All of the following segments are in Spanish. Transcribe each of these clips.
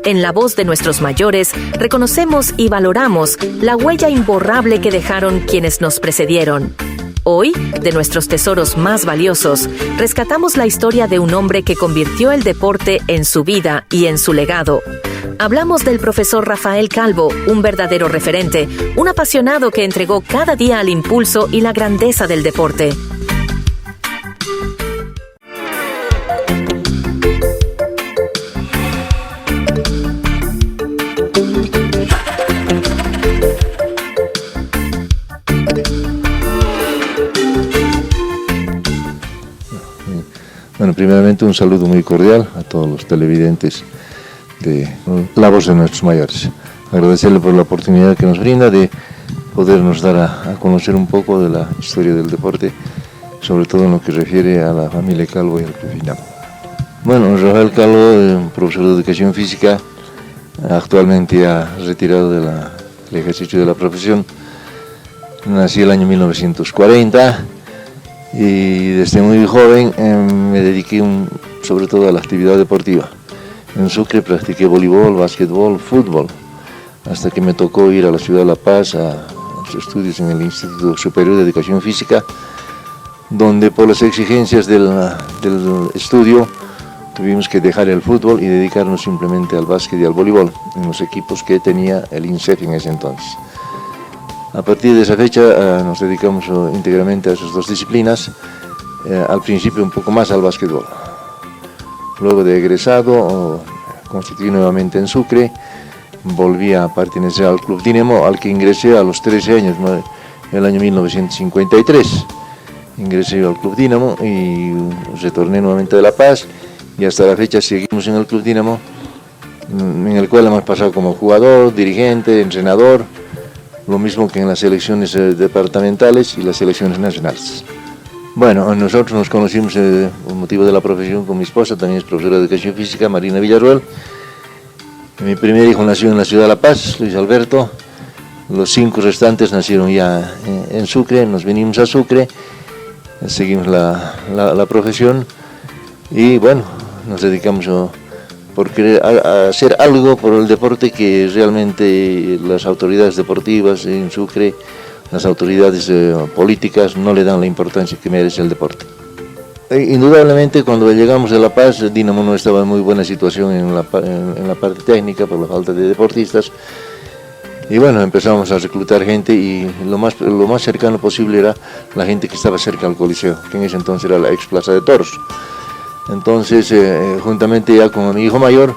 En la voz de nuestros mayores, reconocemos y valoramos la huella imborrable que dejaron quienes nos precedieron. Hoy, de nuestros tesoros más valiosos, rescatamos la historia de un hombre que convirtió el deporte en su vida y en su legado. Hablamos del profesor Rafael Calvo, un verdadero referente, un apasionado que entregó cada día al impulso y la grandeza del deporte. Bueno, primeramente un saludo muy cordial a todos los televidentes de La Voz de Nuestros Mayores. Agradecerle por la oportunidad que nos brinda de podernos dar a conocer un poco de la historia del deporte, sobre todo en lo que refiere a la familia Calvo y al Club Dinamo. Bueno, Rafael Calvo, profesor de Educación Física, actualmente ha retirado del ejercicio de la profesión. Nací el año 1940 y desde muy joven me dediqué sobre todo a la actividad deportiva. En Sucre practiqué voleibol, básquetbol, fútbol, hasta que me tocó ir a la ciudad de La Paz a los estudios en el Instituto Superior de Educación Física, donde por las exigencias del estudio tuvimos que dejar el fútbol y dedicarnos simplemente al básquet y al voleibol, en los equipos que tenía el INSEF en ese entonces. A partir de esa fecha nos dedicamos íntegramente a esas dos disciplinas, al principio un poco más al básquetbol. Luego de egresado, constituí nuevamente en Sucre, volví a pertenecer al Club Dinamo, al que ingresé a los 13 años, en el año 1953. Ingresé al Club Dinamo y retorné nuevamente de La Paz, y hasta la fecha seguimos en el Club Dinamo, en el cual hemos pasado como jugador, dirigente, entrenador, lo mismo que en las selecciones departamentales y las selecciones nacionales. Bueno, nosotros nos conocimos por motivo de la profesión con mi esposa, también es profesora de Educación Física, Marina Villarruel. Mi primer hijo nació en la ciudad de La Paz, Luis Alberto. Los 5 restantes nacieron ya en Sucre, nos vinimos a Sucre, seguimos la profesión y bueno, nos dedicamos por querer hacer algo por el deporte que realmente las autoridades deportivas en Sucre, las autoridades políticas no le dan la importancia que merece el deporte. Indudablemente cuando llegamos a La Paz, Dinamo no estaba en muy buena situación en la parte técnica por la falta de deportistas, y bueno, empezamos a reclutar gente y lo más cercano posible era la gente que estaba cerca al Coliseo, que en ese entonces era la ex Plaza de Toros. Entonces, juntamente ya con mi hijo mayor,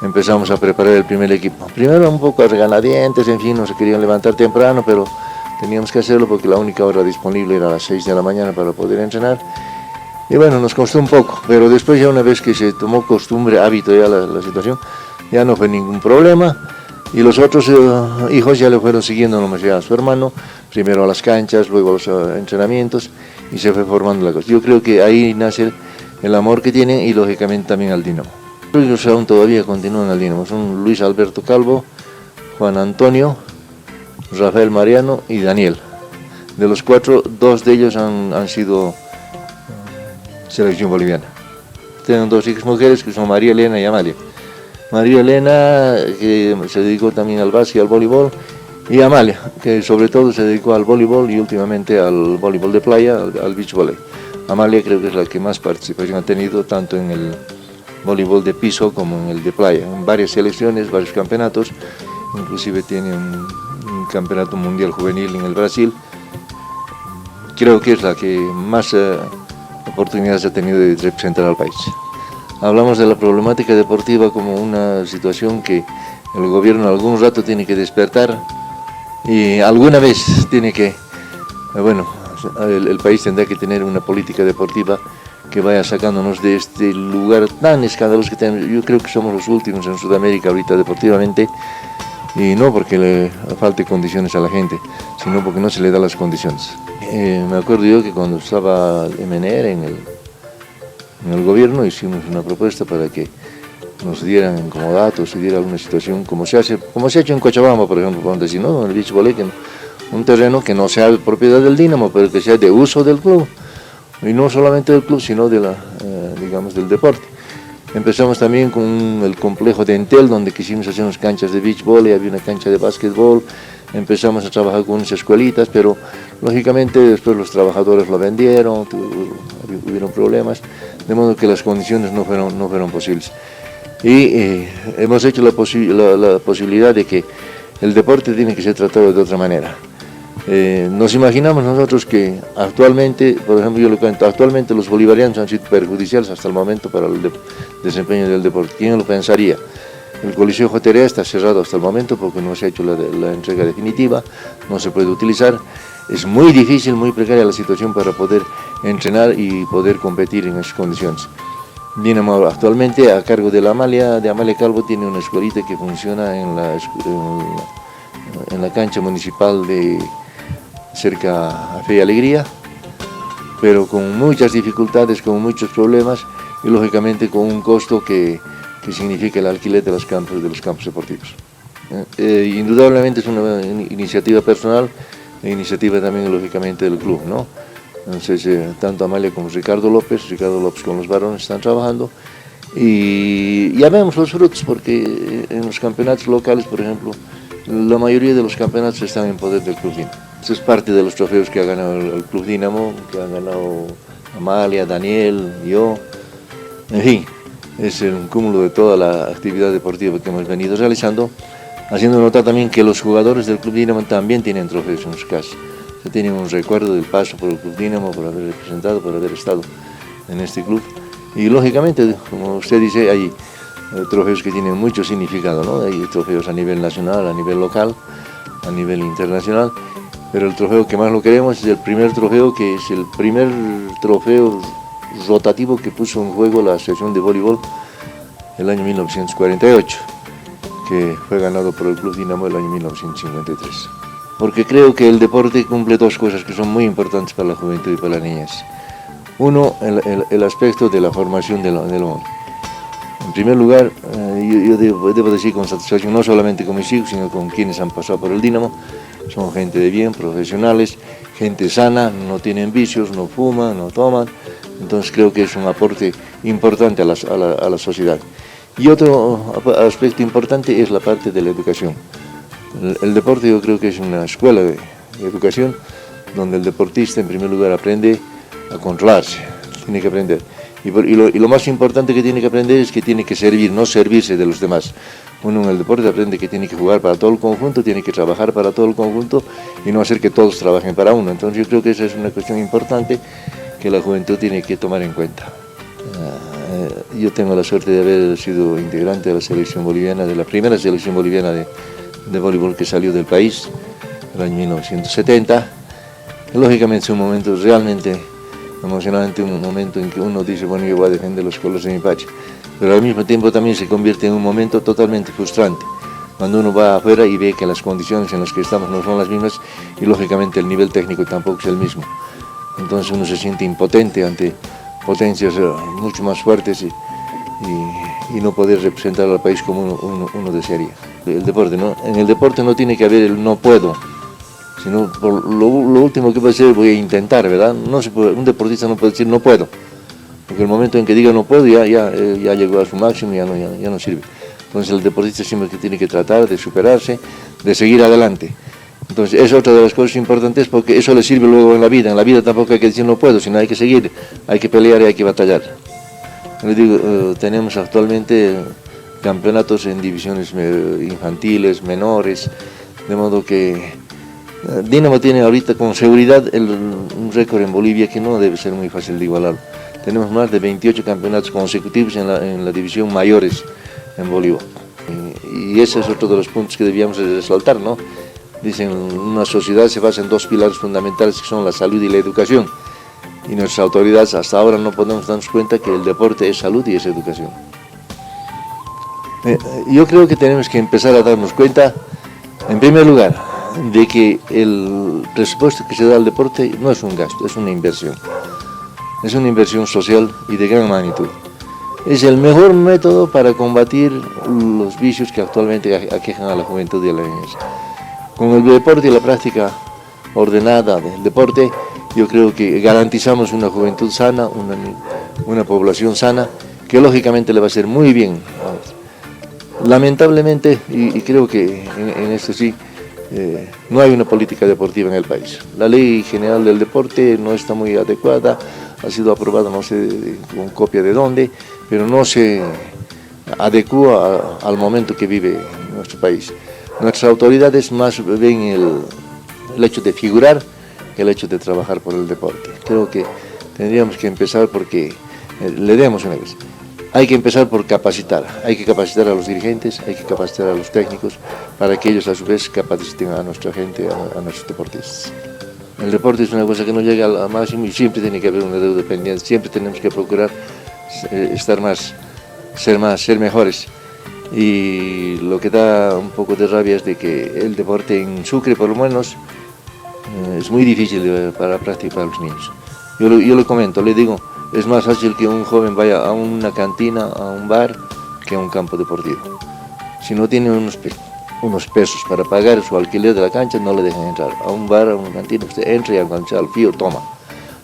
empezamos a preparar el primer equipo. Primero un poco a regañadientes, en fin, no se querían levantar temprano, pero teníamos que hacerlo porque la única hora disponible era a las 6 de la mañana para poder entrenar. Y bueno, nos costó un poco, pero después ya una vez que se tomó costumbre, hábito ya la situación, ya no fue ningún problema. Y los otros hijos ya le fueron siguiendo nomás ya a su hermano, primero a las canchas, luego a los entrenamientos, y se fue formando la cosa. Yo creo que ahí nace el amor que tienen y lógicamente también al Dinamo. Ellos aún todavía continúan al Dinamo, son Luis Alberto Calvo, Juan Antonio, Rafael Mariano y Daniel. De los 4, 2 de ellos han sido selección boliviana. Tienen 2 hijas mujeres que son María Elena y Amalia. María Elena, que se dedicó también al básquet y al voleibol, y Amalia, que sobre todo se dedicó al voleibol y últimamente al voleibol de playa, al beach volley. Amalia creo que es la que más participación ha tenido, tanto en el voleibol de piso como en el de playa, en varias selecciones, varios campeonatos, inclusive tiene un campeonato mundial juvenil en el Brasil. Creo que es la que más oportunidades ha tenido de representar al país. Hablamos de la problemática deportiva como una situación que el gobierno algún rato tiene que despertar y alguna vez tiene que, el país tendrá que tener una política deportiva que vaya sacándonos de este lugar tan escandaloso que tenemos. Yo creo que somos los últimos en Sudamérica ahorita deportivamente, y no porque le falte condiciones a la gente, sino porque no se le da las condiciones. Me acuerdo yo que cuando estaba MNR en el gobierno hicimos una propuesta para que nos dieran en comodato, se diera alguna situación como se ha hecho en Cochabamba, por ejemplo, donde si no, en el beach volley, un terreno que no sea de propiedad del Dinamo, pero que sea de uso del club, y no solamente del club, sino de del deporte. Empezamos también con el complejo de Entel, donde quisimos hacer unas canchas de beach volley, había una cancha de básquetbol. Empezamos a trabajar con unas escuelitas, pero lógicamente después los trabajadores lo vendieron, hubieron problemas, de modo que las condiciones no fueron posibles. Y hemos hecho la posibilidad de que el deporte tiene que ser tratado de otra manera. Nos imaginamos nosotros que actualmente, por ejemplo, yo lo cuento, actualmente los bolivarianos han sido perjudiciales hasta el momento para el desempeño del deporte. ¿Quién lo pensaría? El Coliseo Joterea está cerrado hasta el momento porque no se ha hecho la entrega definitiva, no se puede utilizar. Es muy difícil, muy precaria la situación para poder entrenar y poder competir en esas condiciones. Dinamo actualmente a cargo de Amalia Calvo tiene una escuelita que funciona en la cancha municipal de cerca a Fe y Alegría, pero con muchas dificultades, con muchos problemas y lógicamente con un costo que significa el alquiler de los campos deportivos. Indudablemente es una iniciativa personal e iniciativa también lógicamente del club, ¿no? Entonces tanto Amalia como Ricardo López con los varones están trabajando y ya vemos los frutos porque en los campeonatos locales, por ejemplo, la mayoría de los campeonatos están en poder del Club Dinamo. Eso es parte de los trofeos que ha ganado el Club Dinamo, que han ganado Amalia, Daniel, yo, en fin. Es un cúmulo de toda la actividad deportiva que hemos venido realizando, haciendo notar también que los jugadores del Club Dinamo también tienen trofeos en sus casas. Se tienen un recuerdo del paso por el Club Dinamo, por haber representado, por haber estado en este club. Y lógicamente, como usted dice, hay trofeos que tienen mucho significado, ¿no? Hay trofeos a nivel nacional, a nivel local, a nivel internacional, pero el trofeo que más lo queremos es el primer trofeo, que es el primer trofeo rotativo que puso en juego la Asociación de Voleibol el año 1948, que fue ganado por el Club Dinamo el año 1953. Porque creo que el deporte cumple dos cosas que son muy importantes para la juventud y para las niñas. Uno, el aspecto de la formación del hombre. En primer lugar, yo debo decir con satisfacción, no solamente con mis hijos, sino con quienes han pasado por el Dinamo, son gente de bien, profesionales, gente sana, no tienen vicios, no fuman, no toman. Entonces creo que es un aporte importante a la sociedad. Y otro aspecto importante es la parte de la educación. El deporte yo creo que es una escuela de educación donde el deportista en primer lugar aprende a controlarse, tiene que aprender. Y lo más importante que tiene que aprender es que tiene que servir, no servirse de los demás. Uno en el deporte aprende que tiene que jugar para todo el conjunto, tiene que trabajar para todo el conjunto y no hacer que todos trabajen para uno. Entonces yo creo que esa es una cuestión importante que la juventud tiene que tomar en cuenta. Yo tengo la suerte de haber sido integrante de la selección boliviana, de la primera selección boliviana de voleibol que salió del país, el año 1970. Lógicamente es un momento realmente emocionante, un momento en que uno dice, bueno, yo voy a defender los colores de mi patria, pero al mismo tiempo también se convierte en un momento totalmente frustrante, cuando uno va afuera y ve que las condiciones en las que estamos no son las mismas y lógicamente el nivel técnico tampoco es el mismo. Entonces uno se siente impotente ante potencias mucho más fuertes y no poder representar al país como uno desearía. El deporte, ¿no? En el deporte no tiene que haber el no puedo, sino por lo último que puede ser voy a intentar, ¿verdad? No se puede, un deportista no puede decir no puedo, porque el momento en que diga no puedo ya llegó a su máximo y ya no sirve. Entonces el deportista siempre que tiene que tratar de superarse, de seguir adelante. Entonces es otra de las cosas importantes porque eso le sirve luego en la vida. En la vida tampoco hay que decir no puedo, sino hay que seguir, hay que pelear y hay que batallar. Les digo, tenemos actualmente campeonatos en divisiones infantiles, menores, de modo que Dinamo tiene ahorita con seguridad un récord en Bolivia que no debe ser muy fácil de igualar. Tenemos más de 28 campeonatos consecutivos en la división mayores en Bolivia. Y ese es otro de los puntos que debíamos resaltar, ¿no? Dicen, una sociedad se basa en dos pilares fundamentales que son la salud y la educación. Y nuestras autoridades hasta ahora no podemos darnos cuenta que el deporte es salud y es educación. Yo creo que tenemos que empezar a darnos cuenta, en primer lugar, de que el presupuesto que se da al deporte no es un gasto, es una inversión. Es una inversión social y de gran magnitud. Es el mejor método para combatir los vicios que actualmente aquejan a la juventud y a la niñez. Con el deporte y la práctica ordenada del deporte, yo creo que garantizamos una juventud sana, una población sana, que que lógicamente le va a hacer muy bien. Lamentablemente, y creo que en esto sí, no hay una política deportiva en el país. La ley general del deporte no está muy adecuada, ha sido aprobada no sé con copia de dónde, pero no se adecua al momento que vive nuestro país. Nuestras autoridades más ven el hecho de figurar que el hecho de trabajar por el deporte. Creo que tendríamos que empezar porque, le demos una vez, hay que empezar por capacitar, hay que capacitar a los dirigentes, hay que capacitar a los técnicos, para que ellos a su vez capaciten a nuestra gente, a nuestros deportistas. El deporte es una cosa que no llega al máximo y siempre tiene que haber una deuda pendiente, siempre tenemos que procurar ser mejores. Y lo que da un poco de rabia es de que el deporte en Sucre, por lo menos, es muy difícil para practicar a los niños. Yo lo comento, le digo, es más fácil que un joven vaya a una cantina, a un bar, que a un campo deportivo. Si no tiene unos pesos para pagar su alquiler de la cancha, no le dejan entrar. A un bar, a una cantina, usted entra y al fío toma.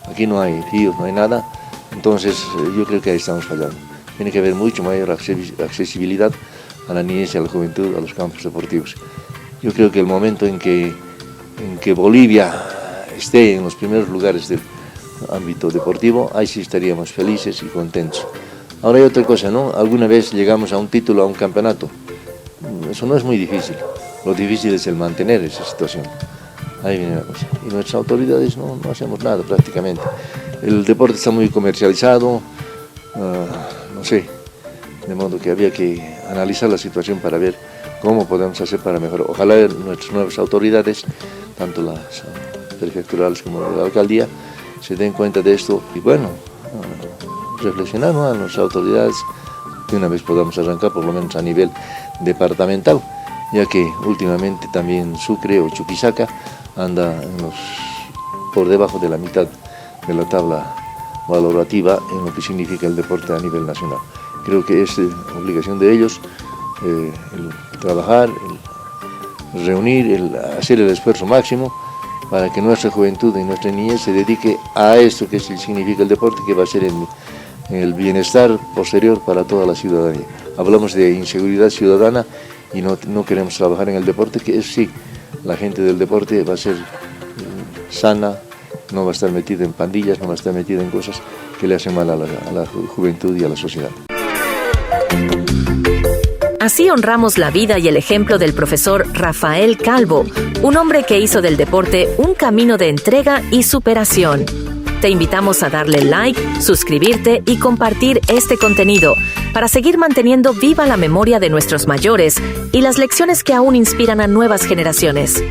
Aquí no hay fíos, no hay nada. Entonces yo creo que ahí estamos fallando. Tiene que haber mucho mayor accesibilidad a la niñez y a la juventud, a los campos deportivos. Yo creo que el momento en que Bolivia esté en los primeros lugares del ámbito deportivo, ahí sí estaríamos felices y contentos. Ahora hay otra cosa, ¿no? Alguna vez llegamos a un título, a un campeonato. Eso no es muy difícil. Lo difícil es el mantener esa situación. Ahí viene la cosa. Y nuestras autoridades no hacemos nada prácticamente. El deporte está muy comercializado, no sé, de modo que había que analizar la situación para ver cómo podemos hacer para mejorar. Ojalá nuestras nuevas autoridades, tanto las prefecturales como de la alcaldía, se den cuenta de esto y bueno, reflexionar, ¿no?, a nuestras autoridades, que una vez podamos arrancar por lo menos a nivel departamental, ya que últimamente también Sucre o Chuquisaca anda por debajo de la mitad de la tabla valorativa en lo que significa el deporte a nivel nacional. Creo que es obligación de ellos el trabajar, el reunir, el hacer el esfuerzo máximo para que nuestra juventud y nuestra niñez se dedique a esto que significa el deporte, que va a ser en el bienestar posterior para toda la ciudadanía. Hablamos de inseguridad ciudadana y no queremos trabajar en el deporte, que es sí, la gente del deporte va a ser sana, no va a estar metida en pandillas, no va a estar metida en cosas que le hacen mal a la juventud y a la sociedad. Así honramos la vida y el ejemplo del profesor Rafael Calvo, un hombre que hizo del deporte un camino de entrega y superación. Te invitamos a darle like, suscribirte y compartir este contenido para seguir manteniendo viva la memoria de nuestros mayores y las lecciones que aún inspiran a nuevas generaciones.